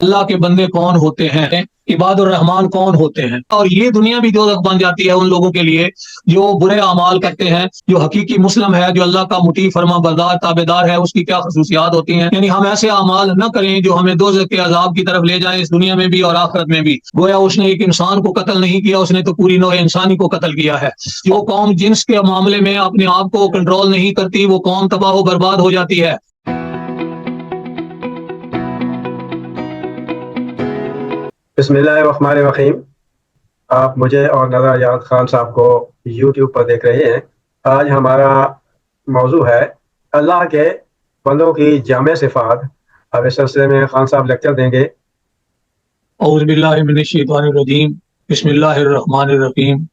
اللہ کے بندے کون ہوتے ہیں، عباد الرحمان کون ہوتے ہیں، اور یہ دنیا بھی دوزخ بن جاتی ہے ان لوگوں کے لیے جو برے اعمال کرتے ہیں۔ جو حقیقی مسلم ہے، جو اللہ کا مطیع فرما بردار تابع دار ہے، اس کی کیا خصوصیات ہوتی ہیں۔ یعنی ہم ایسے اعمال نہ کریں جو ہمیں دوزخ کے عذاب کی طرف لے جائیں، اس دنیا میں بھی اور آخرت میں بھی۔ گویا اس نے ایک انسان کو قتل نہیں کیا، اس نے تو پوری نوع انسانی کو قتل کیا ہے۔ جو قوم جنس کے معاملے میں اپنے آپ کو کنٹرول نہیں کرتی، وہ قوم تباہ و برباد ہو جاتی ہے۔ بسم اللہ الرحمن الرحیم۔ آپ مجھے اور نذر یاد خان صاحب کو یوٹیوب پر دیکھ رہے ہیں۔ آج ہمارا موضوع ہے اللہ کے بندوں کی جامع صفات۔ اب اس سلسلے میں خان صاحب لیکچر دیں گے۔ اعوذ باللہ من الشیطان الرجیم، بسم اللہ الرحمن الرحیم۔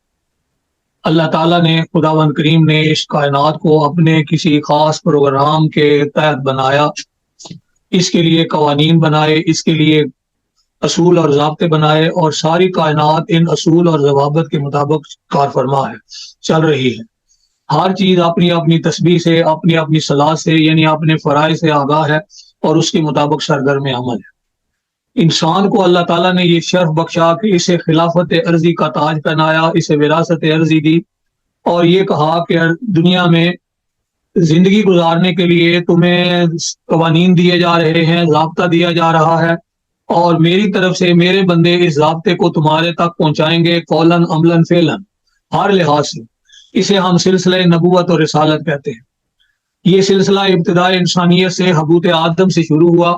اللہ تعالیٰ نے، خداوند کریم نے اس کائنات کو اپنے کسی خاص پروگرام کے تحت بنایا۔ اس کے لیے قوانین بنائے، اس کے لیے اصول اور ضابطے بنائے، اور ساری کائنات ان اصول اور ضوابط کے مطابق کار فرما ہے، چل رہی ہے۔ ہر چیز اپنی اپنی تسبیح سے، اپنی اپنی صلاح سے، یعنی اپنے فرائض سے آگاہ ہے اور اس کے مطابق سرگرم عمل ہے۔ انسان کو اللہ تعالیٰ نے یہ شرف بخشا کہ اسے خلافت عرضی کا تاج پہنایا، اسے وراثت عرضی دی، اور یہ کہا کہ دنیا میں زندگی گزارنے کے لیے تمہیں قوانین دیے جا رہے ہیں، ضابطہ دیا جا رہا ہے، اور میری طرف سے میرے بندے اس ضابطے کو تمہارے تک پہنچائیں گے، قولاً عملاً فعلاً، ہر لحاظ سے۔ اسے ہم سلسلہ نبوت اور رسالت کہتے ہیں۔ یہ سلسلہ ابتداء انسانیت سے حبوط آدم سے شروع ہوا،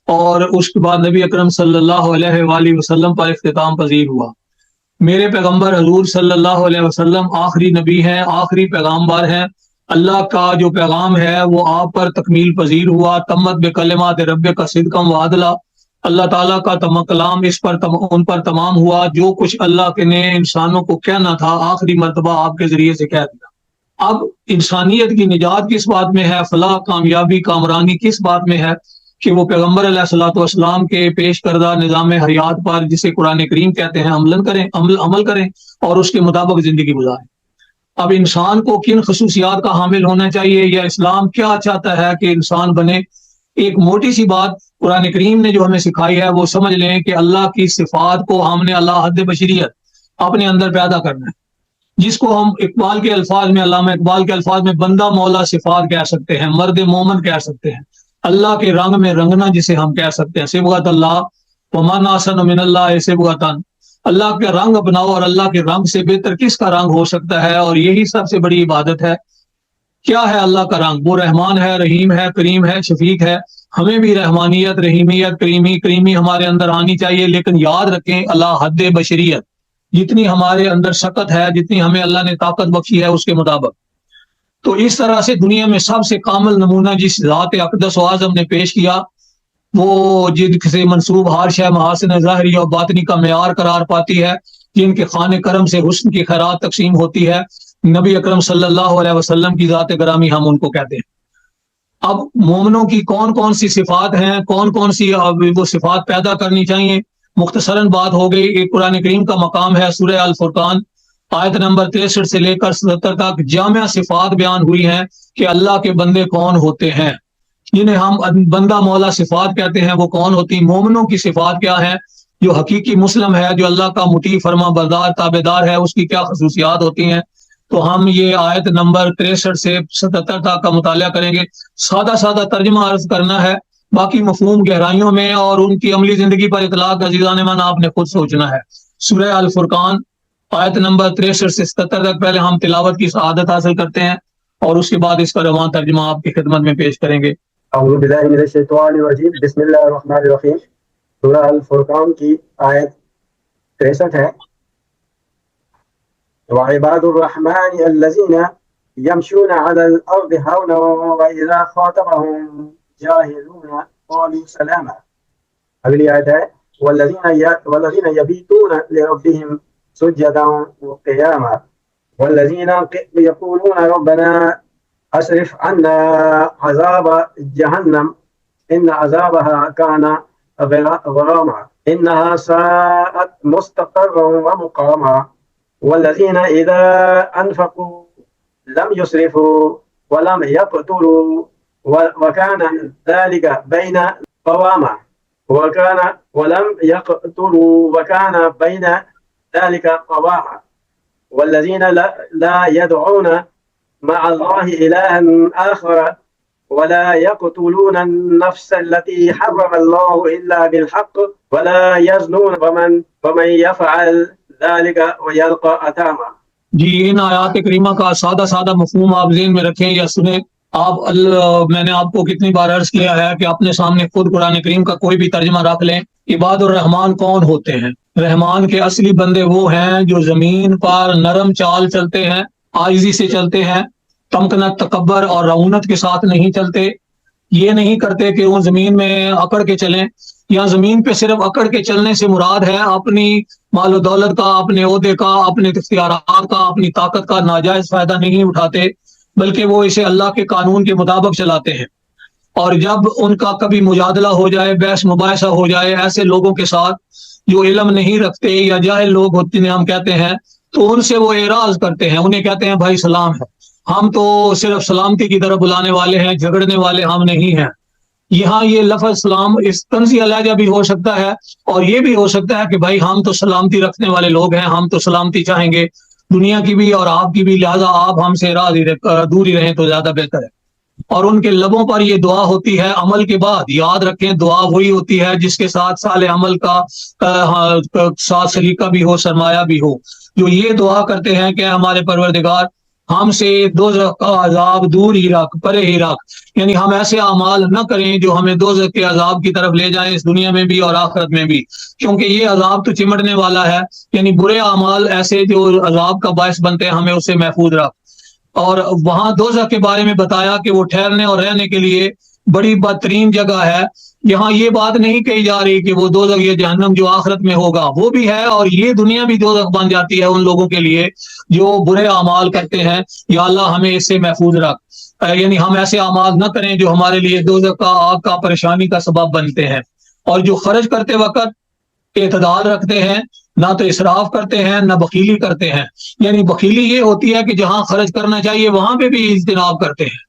اور اس کے بعد نبی اکرم صلی اللہ علیہ وآلہ وسلم پر اختتام پذیر ہوا۔ میرے پیغمبر حضور صلی اللہ علیہ وسلم آخری نبی ہیں، آخری پیغامبر ہیں۔ اللہ کا جو پیغام ہے وہ آپ پر تکمیل پذیر ہوا۔ تمت بکلمات ربک صدقا وعدلا، اللہ تعالیٰ کا کلام اس پر ان پر تمام ہوا۔ جو کچھ اللہ کے نے انسانوں کو کہنا تھا آخری مرتبہ آپ کے ذریعے سے کہہ دیا۔ اب انسانیت کی نجات کس بات میں ہے، فلاح، کامیابی، کامرانی کس بات میں ہے کہ وہ پیغمبر علیہ الصلوۃ والسلام کے پیش کردہ نظام حیات پر، جسے قرآن کریم کہتے ہیں، عمل کریں اور اس کے مطابق زندگی گزاریں۔ اب انسان کو کن خصوصیات کا حامل ہونا چاہیے، یا اسلام کیا چاہتا ہے کہ انسان بنے؟ ایک موٹی سی بات قرآن کریم نے جو ہمیں سکھائی ہے وہ سمجھ لیں کہ اللہ کی صفات کو ہم نے اللہ حد بشریت اپنے اندر پیدا کرنا ہے، جس کو ہم اقبال کے الفاظ میں، علامہ اقبال کے الفاظ میں بندہ مولا صفات کہہ سکتے ہیں، مرد مومن کہہ سکتے ہیں، اللہ کے رنگ میں رنگنا جسے ہم کہہ سکتے ہیں، صبغۃ اللہ ومن احسن من اللہ صبغۃ۔ اللہ کا رنگ اپناؤ، اور اللہ کے رنگ سے بہتر کس کا رنگ ہو سکتا ہے؟ اور یہی سب سے بڑی عبادت ہے۔ کیا ہے اللہ کا رنگ؟ وہ رحمان ہے، رحیم ہے، کریم ہے، شفیق ہے۔ ہمیں بھی رحمانیت، رحیمیت، کریمی ہمارے اندر آنی چاہیے، لیکن یاد رکھیں اللہ حد بشریت، جتنی ہمارے اندر سکت ہے، جتنی ہمیں اللہ نے طاقت بخشی ہے اس کے مطابق۔ تو اس طرح سے دنیا میں سب سے کامل نمونہ جس ذات اقدس و اعظم نے پیش کیا، وہ جن سے منسوب ہر شے محاسن ظاہری اور باطنی کا معیار قرار پاتی ہے، جن کے خانے کرم سے حسن کی خیرات تقسیم ہوتی ہے، نبی اکرم صلی اللہ علیہ وسلم کی ذات گرامی ہم ان کو کہتے ہیں۔ اب مومنوں کی کون کون سی صفات ہیں، کون کون سی وہ صفات پیدا کرنی چاہیے، مختصراً بات ہو گئی۔ ایک قرآن کریم کا مقام ہے سورہ الفرقان، آیت نمبر 63 سے لے کر 77 تک جامع صفات بیان ہوئی ہیں کہ اللہ کے بندے کون ہوتے ہیں، جنہیں ہم بندہ مولا صفات کہتے ہیں، وہ کون ہوتی ہیں۔ مومنوں کی صفات کیا ہیں؟ جو حقیقی مسلم ہے، جو اللہ کا مطیع فرما بردار تابع دار ہے، اس کی کیا خصوصیات ہوتی ہیں۔ تو ہم یہ آیت نمبر 63 سے 77 تک کا مطالعہ کریں گے۔ سادہ سادہ ترجمہ عرض کرنا ہے، باقی مفہوم گہرائیوں میں اور ان کی عملی زندگی پر اطلاق عزیزان من آپ نے خود سوچنا ہے۔ سورہ الفرقان آیت نمبر 63 سے 77 تک پہلے ہم تلاوت کی سعادت حاصل کرتے ہیں، اور اس کے بعد اس کا رواں ترجمہ آپ کی خدمت میں پیش کریں گے۔ اعوذ باللہ من الشیطان الرجیم، بسم اللہ الرحمن الرحیم۔ سورہ الفرقان کی آیت 63 ہے۔ وعباد الرحمن الذین یمشون علی الارض ہونا واذا خاطبهم جاہلون قالوا سلاما۔ اگلی آیت ہے والذین یبیتون لربهم سجدا وقیاما والذین یقولون ربنا اصرف عنا عذاب جہنم ان عذابها كان غراما انها ساءت مستقرا ومقاما والذین اذا انفقوا لم يسرفوا ولم يقتروا وكان ذلك بين قواما ولم يقتلوا وكان بين ذلك قواما والذين لا يدعون مع الله إلها آخر ولا يقتلون النفس التي حرم الله إلا بالحق ولا يزنون ومن يفعل ذلك ويلقى أثاما. جی ان آیات کریمہ کا سادہ سادہ مفہوم آپ ذہن میں رکھیں یا سنیں. میں نے آپ کو کتنی بار عرض کیا ہے کہ اپنے سامنے خود قرآن کریم کا کوئی بھی ترجمہ رکھ لیں. عباد الرحمان کون ہوتے ہیں؟ رحمان کے اصلی بندے وہ ہیں جو زمین پر نرم چال چلتے ہیں، عاجزی سے چلتے ہیں، تمکنت، تکبر اور رعونت کے ساتھ نہیں چلتے. یہ نہیں کرتے کہ وہ زمین میں اکڑ کے چلیں. یا زمین پہ صرف اکڑ کے چلنے سے مراد ہے اپنی مال و دولت کا، اپنے عہدے کا، اپنے اختیارات کا، اپنی طاقت کا ناجائز فائدہ نہیں اٹھاتے، بلکہ وہ اسے اللہ کے قانون کے مطابق چلاتے ہیں. اور جب ان کا کبھی مجادلہ ہو جائے، بحث مباحثہ ہو جائے ایسے لوگوں کے ساتھ جو علم نہیں رکھتے یا جاہل لوگ ہوتے ہیں ہم کہتے ہیں، تو ان سے وہ اعراض کرتے ہیں. انہیں کہتے ہیں بھائی سلام ہے، ہم تو صرف سلامتی کی طرف بلانے والے ہیں، جھگڑنے والے ہم نہیں ہیں. یہاں یہ لفظ سلام اس طنزی لہجہ بھی ہو سکتا ہے اور یہ بھی ہو سکتا ہے کہ بھائی ہم تو سلامتی رکھنے والے لوگ ہیں، ہم تو سلامتی چاہیں گے دنیا کی بھی اور آپ کی بھی، لہٰذا آپ ہم سے دور ہی رہیں تو زیادہ بہتر ہے. اور ان کے لبوں پر یہ دعا ہوتی ہے عمل کے بعد. یاد رکھیں دعا وہی ہوتی ہے جس کے ساتھ صالح عمل کا ساتھ سلیقہ بھی ہو، سرمایہ بھی ہو. جو یہ دعا کرتے ہیں کہ ہمارے پروردگار ہم سے دوزخ کا عذاب دور ہی رکھ، پرے ہی رکھ. یعنی ہم ایسے اعمال نہ کریں جو ہمیں دوزخ کے عذاب کی طرف لے جائیں، اس دنیا میں بھی اور آخرت میں بھی، کیونکہ یہ عذاب تو چمٹنے والا ہے. یعنی برے اعمال ایسے جو عذاب کا باعث بنتے ہیں، ہمیں اس سے محفوظ رکھ. اور وہاں دوزخ کے بارے میں بتایا کہ وہ ٹھہرنے اور رہنے کے لیے بڑی بدترین جگہ ہے. یہاں یہ بات نہیں کہی جا رہی کہ وہ دوزخ یا جہنم جو آخرت میں ہوگا وہ بھی ہے، اور یہ دنیا بھی دوزخ بن جاتی ہے ان لوگوں کے لیے جو برے اعمال کرتے ہیں. یا اللہ ہمیں اس سے محفوظ رکھ. یعنی ہم ایسے اعمال نہ کریں جو ہمارے لیے دوزخ کا، آگ کا، پریشانی کا سبب بنتے ہیں. اور جو خرچ کرتے وقت اعتدال رکھتے ہیں، نہ تو اسراف کرتے ہیں نہ بخیلی کرتے ہیں. یعنی بخیلی یہ ہوتی ہے کہ جہاں خرچ کرنا چاہیے وہاں پہ بھی اجتناب کرتے ہیں،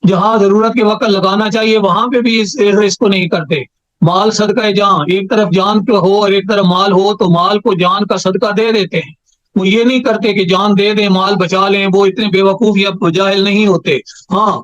جہاں ضرورت کے وقت لگانا چاہیے وہاں پہ بھی اس کو نہیں کرتے. مال صدقہ جان، ایک طرف جان ہو اور ایک طرف مال ہو تو مال کو جان کا صدقہ دے دیتے ہیں. وہ یہ نہیں کرتے کہ جان دے دیں مال بچا لیں. وہ اتنے بے وقوف یا جاہل نہیں ہوتے. ہاں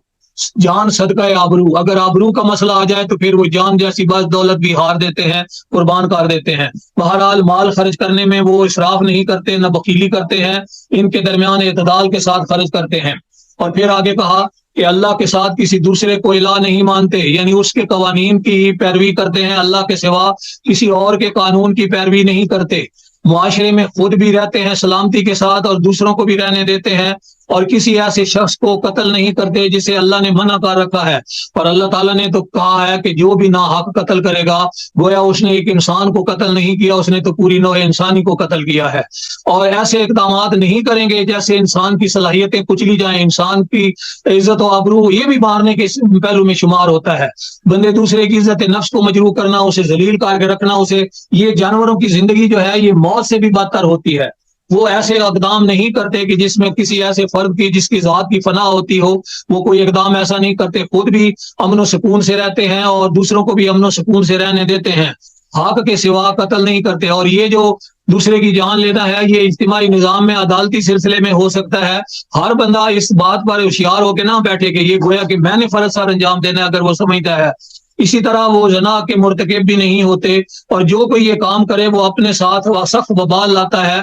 جان صدقہ آبرو، اگر آبرو کا مسئلہ آ جائے تو پھر وہ جان جیسی بس دولت بھی ہار دیتے ہیں، قربان کر دیتے ہیں. بہرحال مال خرچ کرنے میں وہ اسراف نہیں کرتے نہ بخیلی کرتے ہیں، ان کے درمیان اعتدال کے ساتھ خرچ کرتے ہیں. اور پھر آگے کہا کہ اللہ کے ساتھ کسی دوسرے کو الہ نہیں مانتے، یعنی اس کے قوانین کی پیروی کرتے ہیں، اللہ کے سوا کسی اور کے قانون کی پیروی نہیں کرتے. معاشرے میں خود بھی رہتے ہیں سلامتی کے ساتھ اور دوسروں کو بھی رہنے دیتے ہیں. اور کسی ایسے شخص کو قتل نہیں کرتے جسے اللہ نے منع کر رکھا ہے. اور اللہ تعالیٰ نے تو کہا ہے کہ جو بھی ناحق قتل کرے گا گویا اس نے ایک انسان کو قتل نہیں کیا، اس نے تو پوری نوع انسانی کو قتل کیا ہے. اور ایسے اقدامات نہیں کریں گے جیسے انسان کی صلاحیتیں کچلی جائیں، انسان کی عزت و آبرو یہ بھی مارنے کے پہلو میں شمار ہوتا ہے. بندے دوسرے کی عزت نفس کو مجروح کرنا، اسے ذلیل کر کے رکھنا، اسے یہ جانوروں کی زندگی جو ہے یہ موت سے بھی بدتر ہوتی ہے. وہ ایسے اقدام نہیں کرتے کہ جس میں کسی ایسے فرد کی جس کی ذات کی فنا ہوتی ہو، وہ کوئی اقدام ایسا نہیں کرتے. خود بھی امن و سکون سے رہتے ہیں اور دوسروں کو بھی امن و سکون سے رہنے دیتے ہیں. حق کے سوا قتل نہیں کرتے. اور یہ جو دوسرے کی جان لینا ہے یہ اجتماعی نظام میں عدالتی سلسلے میں ہو سکتا ہے. ہر بندہ اس بات پر ہوشیار ہو کے نہ بیٹھے کہ یہ گویا کہ میں نے فرض سر انجام دینا ہے، اگر وہ سمجھتا ہے. اسی طرح وہ زنا کے مرتکب بھی نہیں ہوتے، اور جو کوئی یہ کام کرے وہ اپنے ساتھ سخت وبال لاتا ہے.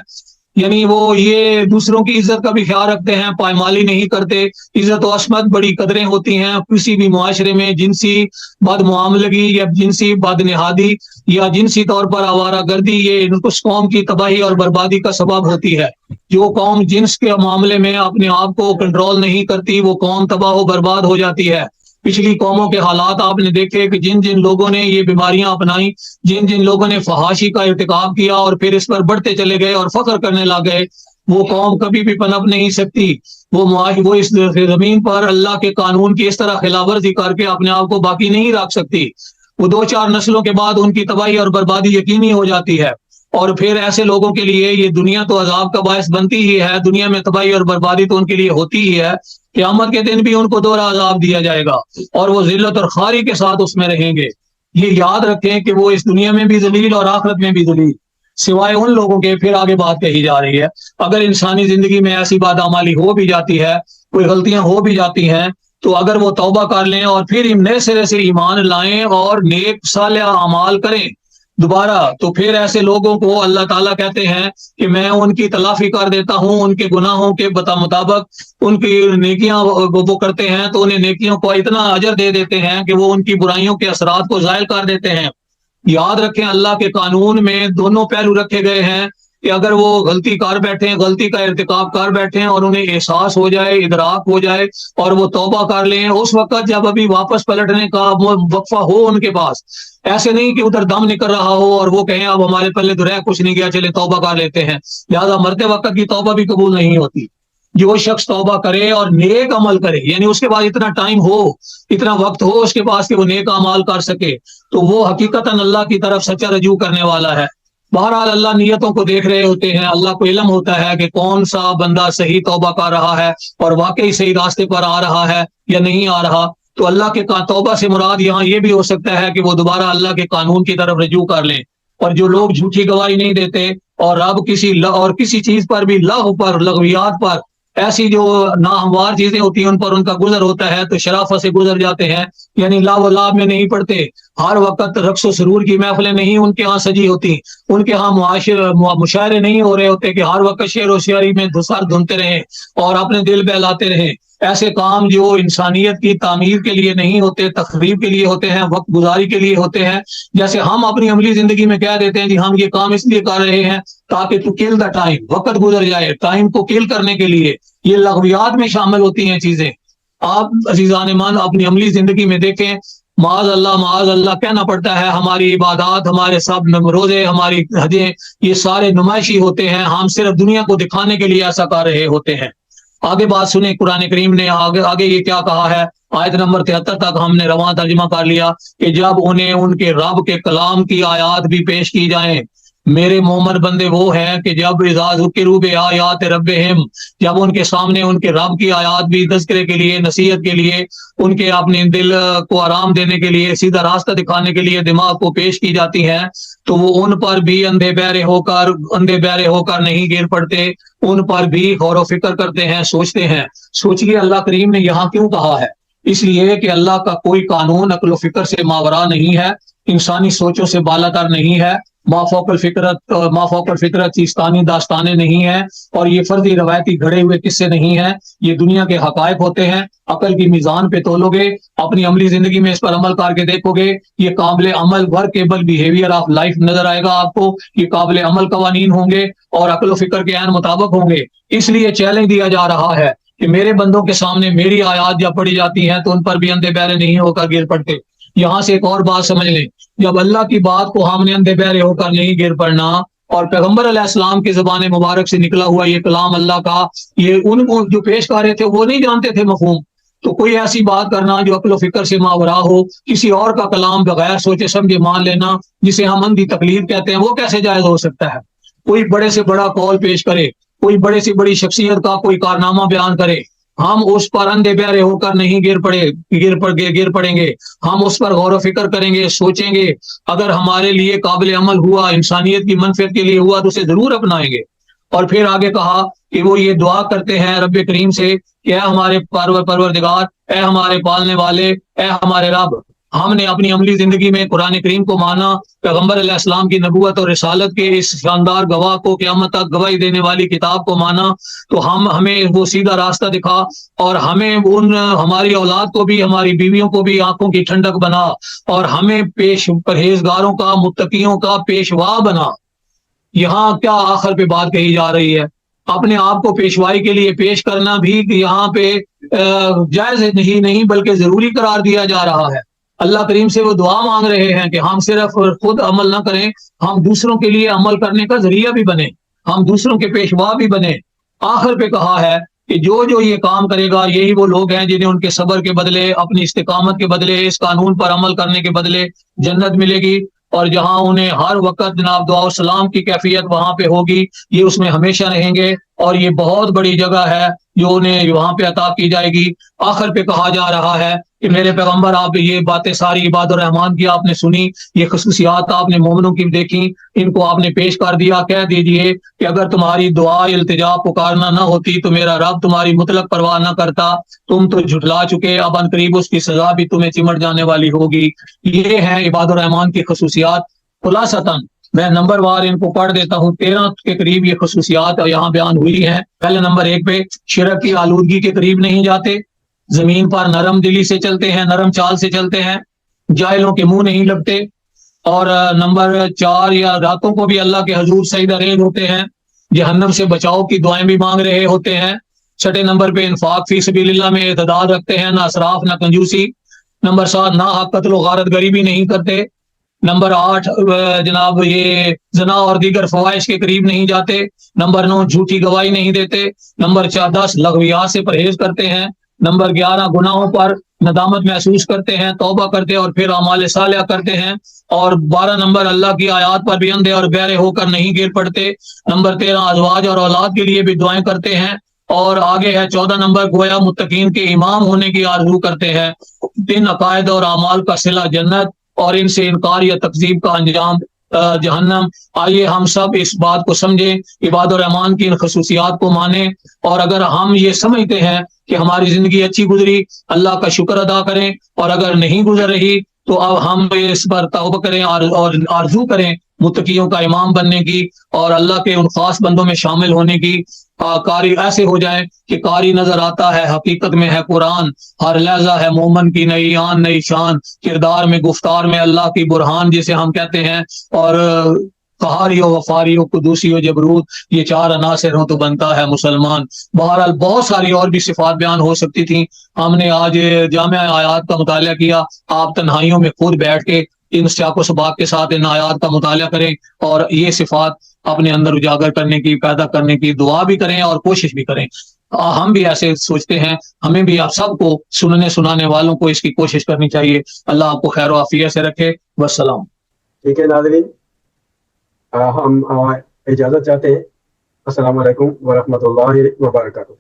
یعنی وہ یہ دوسروں کی عزت کا بھی خیال رکھتے ہیں، پائمالی نہیں کرتے. عزت و عصمت بڑی قدریں ہوتی ہیں کسی بھی معاشرے میں. جنسی بد معاملگی یا جنسی بد نہادی یا جنسی طور پر آوارہ گردی یہ اس قوم کی تباہی اور بربادی کا سبب ہوتی ہے. جو قوم جنس کے معاملے میں اپنے آپ کو کنٹرول نہیں کرتی وہ قوم تباہ و برباد ہو جاتی ہے. پچھلی قوموں کے حالات آپ نے دیکھے کہ جن جن لوگوں نے یہ بیماریاں اپنائی، جن جن لوگوں نے فحاشی کا ارتکاب کیا اور پھر اس پر بڑھتے چلے گئے اور فخر کرنے لگ گئے، وہ قوم کبھی بھی پنپ نہیں سکتی. وہ اس زمین پر اللہ کے قانون کی اس طرح خلاف ورزی کر کے اپنے آپ کو باقی نہیں رکھ سکتی. وہ 2-4 نسلوں کے بعد ان کی تباہی اور بربادی یقینی ہو جاتی ہے. اور پھر ایسے لوگوں کے لیے یہ دنیا تو عذاب کا باعث بنتی ہی ہے، دنیا میں تباہی اور بربادی تو ان کے لیے ہوتی ہی ہے. قیامت کے دن بھی ان کو دوہرا عذاب دیا جائے گا اور وہ ذلت اور خواری کے ساتھ اس میں رہیں گے. یہ یاد رکھیں کہ وہ اس دنیا میں بھی ذلیل اور آخرت میں بھی ذلیل، سوائے ان لوگوں کے۔ پھر آگے بات کہی جا رہی ہے، اگر انسانی زندگی میں ایسی بدعمالی ہو بھی جاتی ہے، کوئی غلطیاں ہو بھی جاتی ہیں، تو اگر وہ توبہ کر لیں اور پھر نئے سرے سے ایمان لائیں اور نیک صالح اعمال کریں دوبارہ، تو پھر ایسے لوگوں کو اللہ تعالیٰ کہتے ہیں کہ میں ان کی تلافی کر دیتا ہوں، ان کے گناہوں کے مطابق ان کی نیکیاں وہ کرتے ہیں تو انہیں نیکیوں کو اتنا اجر دے دیتے ہیں کہ وہ ان کی برائیوں کے اثرات کو زائل کر دیتے ہیں۔ یاد رکھیں اللہ کے قانون میں دونوں پہلو رکھے گئے ہیں کہ اگر وہ غلطی کر بیٹھیں، غلطی کا ارتکاب کر بیٹھیں اور انہیں احساس ہو جائے، ادراک ہو جائے اور وہ توبہ کر لیں، اس وقت جب ابھی واپس پلٹنے کا وقفہ ہو ان کے پاس، ایسے نہیں کہ ادھر دم نکل رہا ہو اور وہ کہیں اب ہمارے پلے تو رہ کچھ نہیں گیا، چلے توبہ کر لیتے ہیں، لہذا مرتے وقت کی توبہ بھی قبول نہیں ہوتی۔ جو شخص توبہ کرے اور نیک عمل کرے، یعنی اس کے بعد اتنا ٹائم ہو، اتنا وقت ہو اس کے پاس کہ وہ نیک اعمال کر سکے، تو وہ حقیقتاً اللہ کی طرف سچا رجوع کرنے والا ہے۔ بہرحال اللہ نیتوں کو دیکھ رہے ہوتے ہیں، اللہ کو علم ہوتا ہے کہ کون سا بندہ صحیح توبہ کر رہا ہے اور واقعی صحیح راستے پر آ رہا ہے یا نہیں آ رہا۔ تو اللہ کے توبہ سے مراد یہاں یہ بھی ہو سکتا ہے کہ وہ دوبارہ اللہ کے قانون کی طرف رجوع کر لیں۔ اور جو لوگ جھوٹی گواہی نہیں دیتے اور اب کسی چیز پر بھی لغویات پر، ایسی جو ناہموار چیزیں ہوتی ہیں ان پر ان کا گزر ہوتا ہے تو شرافت سے گزر جاتے ہیں، یعنی لا و لاب میں نہیں پڑتے، ہر وقت رقص و سرور کی محفلیں نہیں ان کے ہاں سجی ہوتی، ان کے ہاں مشاعرے نہیں ہو رہے ہوتے کہ ہر وقت شعر و شاعری میں سر دھنتے رہیں اور اپنے دل بہلاتے رہیں۔ ایسے کام جو انسانیت کی تعمیر کے لیے نہیں ہوتے، تخریب کے لیے ہوتے ہیں، وقت گزاری کے لیے ہوتے ہیں۔ جیسے ہم اپنی عملی زندگی میں کہہ دیتے ہیں جی ہم یہ کام اس لیے کر رہے ہیں تاکہ تو کل دا ٹائم، وقت گزر جائے، ٹائم کو کل کرنے کے لیے، یہ لغویات میں شامل ہوتی ہیں چیزیں۔ آپ عزیزان مان اپنی عملی زندگی میں دیکھیں، معاذ اللہ کہنا پڑتا ہے، ہماری عبادات، ہمارے سب روزے، ہماری حجیں، یہ سارے نمائشی ہوتے ہیں، ہم صرف دنیا کو دکھانے کے لیے ایسا کر رہے ہوتے ہیں۔ آگے بات سنیں، قرآن کریم نے آگے یہ کیا کہا ہے، آیت نمبر 73 تک ہم نے رواں ترجمہ کر لیا کہ جب انہیں ان کے رب کے کلام کی آیات بھی پیش کی جائیں، میرے مومن بندے وہ ہیں کہ جب اذا ذکروا بآیات ربہم، جب ان کے سامنے ان کے رب کی آیات بھی تذکرے کے لیے، نصیحت کے لیے، ان کے اپنے دل کو آرام دینے کے لیے، سیدھا راستہ دکھانے کے لیے دماغ کو پیش کی جاتی ہیں، تو وہ ان پر بھی اندھے بہرے ہو کر نہیں گر پڑتے، ان پر بھی غور و فکر کرتے ہیں، سوچتے ہیں۔ سوچئے اللہ کریم نے یہاں کیوں کہا ہے؟ اس لیے کہ اللہ کا کوئی قانون عقل و فکر سے ماورا نہیں ہے، انسانی سوچوں سے بالا تر نہیں ہے، ما فوق الفطرت چیستانی داستانیں نہیں ہیں، اور یہ فرضی روایتی گھڑے ہوئے قصے نہیں ہیں، یہ دنیا کے حقائق ہوتے ہیں۔ عقل کی میزان پہ تولو گے، اپنی عملی زندگی میں اس پر عمل کر کے دیکھو گے، یہ قابل عمل ورکیبل بیہیویئر آف لائف نظر آئے گا آپ کو، یہ قابل عمل قوانین ہوں گے اور عقل و فکر کے عین مطابق ہوں گے۔ اس لیے چیلنج دیا جا رہا ہے کہ میرے بندوں کے سامنے میری آیات جب پڑھی جاتی ہیں تو ان پر بھی اندھے بہرے نہیں ہو کر گر پڑتے۔ یہاں سے ایک اور بات سمجھ لیں، جب اللہ کی بات کو ہم نے اندھے بہرے ہو کر نہیں گر پڑنا، اور پیغمبر علیہ السلام کی زبان مبارک سے نکلا ہوا یہ کلام اللہ کا، یہ ان کو جو پیش کر رہے تھے وہ نہیں جانتے تھے مفہوم، تو کوئی ایسی بات کرنا جو عقل و فکر سے ماورا ہو، کسی اور کا کلام بغیر سوچے سمجھے مان لینا، جسے ہم اندھی تقلید کہتے ہیں، وہ کیسے جائز ہو سکتا ہے؟ کوئی بڑے سے بڑا قول پیش کرے، کوئی بڑے سے بڑی شخصیت کا کوئی کارنامہ بیان کرے، ہم اس پر اندھے بہرے ہو کر نہیں گر پڑیں گے، ہم اس پر غور و فکر کریں گے، سوچیں گے، اگر ہمارے لیے قابل عمل ہوا، انسانیت کی منفعت کے لیے ہوا تو اسے ضرور اپنائیں گے۔ اور پھر آگے کہا کہ وہ یہ دعا کرتے ہیں رب کریم سے کہ اے ہمارے پروردگار، اے ہمارے پالنے والے، اے ہمارے رب، ہم نے اپنی عملی زندگی میں قرآن کریم کو مانا، پیغمبر علیہ السلام کی نبوت اور رسالت کے اس شاندار گواہ کو، قیامت تک گواہی دینے والی کتاب کو مانا، تو ہمیں وہ سیدھا راستہ دکھا، اور ہمیں ہماری اولاد کو بھی، ہماری بیویوں کو بھی آنکھوں کی ٹھنڈک بنا، اور ہمیں پرہیزگاروں کا، متقیوں کا پیشوا بنا۔ یہاں کیا آخر پہ بات کہی جا رہی ہے؟ اپنے آپ کو پیشوائی کے لیے پیش کرنا بھی یہاں پہ جائز نہیں بلکہ ضروری قرار دیا جا رہا ہے۔ اللہ کریم سے وہ دعا مانگ رہے ہیں کہ ہم صرف خود عمل نہ کریں، ہم دوسروں کے لیے عمل کرنے کا ذریعہ بھی بنیں، ہم دوسروں کے پیشوا بھی بنیں۔ آخر پہ کہا ہے کہ جو یہ کام کرے گا، یہی وہ لوگ ہیں جنہیں ان کے صبر کے بدلے، اپنی استقامت کے بدلے، اس قانون پر عمل کرنے کے بدلے جنت ملے گی، اور جہاں انہیں ہر وقت جناب دعا و سلام کی کیفیت وہاں پہ ہوگی، یہ اس میں ہمیشہ رہیں گے، اور یہ بہت بڑی جگہ ہے جو انہیں وہاں پہ عطا کی جائے گی۔ آخر پہ کہا جا رہا ہے کہ میرے پیغمبر آپ یہ باتیں ساری عباد الرحمان کی آپ نے سنی، یہ خصوصیات آپ نے مومنوں کی دیکھی، ان کو آپ نے پیش کر دیا. کہہ دیجئے کہ اگر تمہاری دعا التجا پکارنا نہ ہوتی تو میرا رب تمہاری مطلق پرواہ نہ کرتا. تم تو جھٹلا چکے، اب ان قریب اس کی سزا بھی تمہیں چمٹ جانے والی ہوگی. یہ ہیں عباد الرحمان کی خصوصیات. خلاصتاً میں نمبر وار ان کو پڑھ دیتا ہوں. 13 کے قریب یہ خصوصیات یہاں بیان ہوئی ہیں. پہلے نمبر 1 پہ شرک کی آلودگی کے قریب نہیں جاتے، زمین پر نرم دلی سے چلتے ہیں، نرم چال سے چلتے ہیں، جاہلوں کے منہ نہیں لگتے. اور نمبر 4 یا راتوں کو بھی اللہ کے حضور سجدہ ریز ہوتے ہیں، جہنم سے بچاؤ کی دعائیں بھی مانگ رہے ہوتے ہیں. 6 نمبر پہ انفاق فی سبیل اللہ میں اعتدال رکھتے ہیں، نہ اسراف نہ کنجوسی. نمبر 7 نہ حق قتل و غارت گری بھی نہیں کرتے. نمبر 8 جناب یہ زنا اور دیگر فوائش کے قریب نہیں جاتے. نمبر 9 جھوٹی گواہی نہیں دیتے. نمبر 10 لغویات سے پرہیز کرتے ہیں. نمبر 11 گناہوں پر ندامت محسوس کرتے ہیں، توبہ کرتے اور پھر اعمال صالحہ کرتے ہیں. اور 12 نمبر اللہ کی آیات پر بھی اندھے اور بہرے ہو کر نہیں گر پڑتے. نمبر 13 ازواج اور اولاد کے لیے بھی دعائیں کرتے ہیں. اور آگے ہے 14 نمبر گویا متقین کے امام ہونے کی آرزو کرتے ہیں. ان عقائد اور اعمال کا صلہ جنت اور ان سے انکار یا تکذیب کا انجام جہنم. آئیے ہم سب اس بات کو سمجھیں، عباد الرحمان کی ان خصوصیات کو مانیں، اور اگر ہم یہ سمجھتے ہیں کہ ہماری زندگی اچھی گزری، اللہ کا شکر ادا کریں، اور اگر نہیں گزر رہی تو اب ہم اس پر توبہ کریں اور آرزو کریں متقیوں کا امام بننے کی اور اللہ کے ان خاص بندوں میں شامل ہونے کی. قاری ایسے ہو جائیں کہ قاری نظر آتا ہے، حقیقت میں ہے قرآن، ہر لہجہ ہے مومن کی نئی آن نئی شان، کردار میں گفتار میں اللہ کی برہان جسے ہم کہتے ہیں، اور قہاری و وفاری و قدوسی و جبروت، یہ 4 عناصر ہوں تو بنتا ہے مسلمان. بہرحال بہت ساری اور بھی صفات بیان ہو سکتی تھیں. ہم نے آج جامع آیات کا مطالعہ کیا. آپ تنہائیوں میں خود بیٹھ کے ان سیاق و سباق کے ساتھ ان آیات کا مطالعہ کریں اور یہ صفات اپنے اندر اجاگر کرنے کی، پیدا کرنے کی دعا بھی کریں اور کوشش بھی کریں. ہم بھی ایسے سوچتے ہیں، ہمیں بھی آپ سب کو سننے سنانے والوں کو اس کی کوشش کرنی چاہیے. اللہ آپ کو خیر و عافیت سے رکھے. والسلام. ٹھیک ہے ناظرین، ہم اجازت چاہتے ہیں. السلام علیکم ورحمۃ اللہ وبرکاتہ.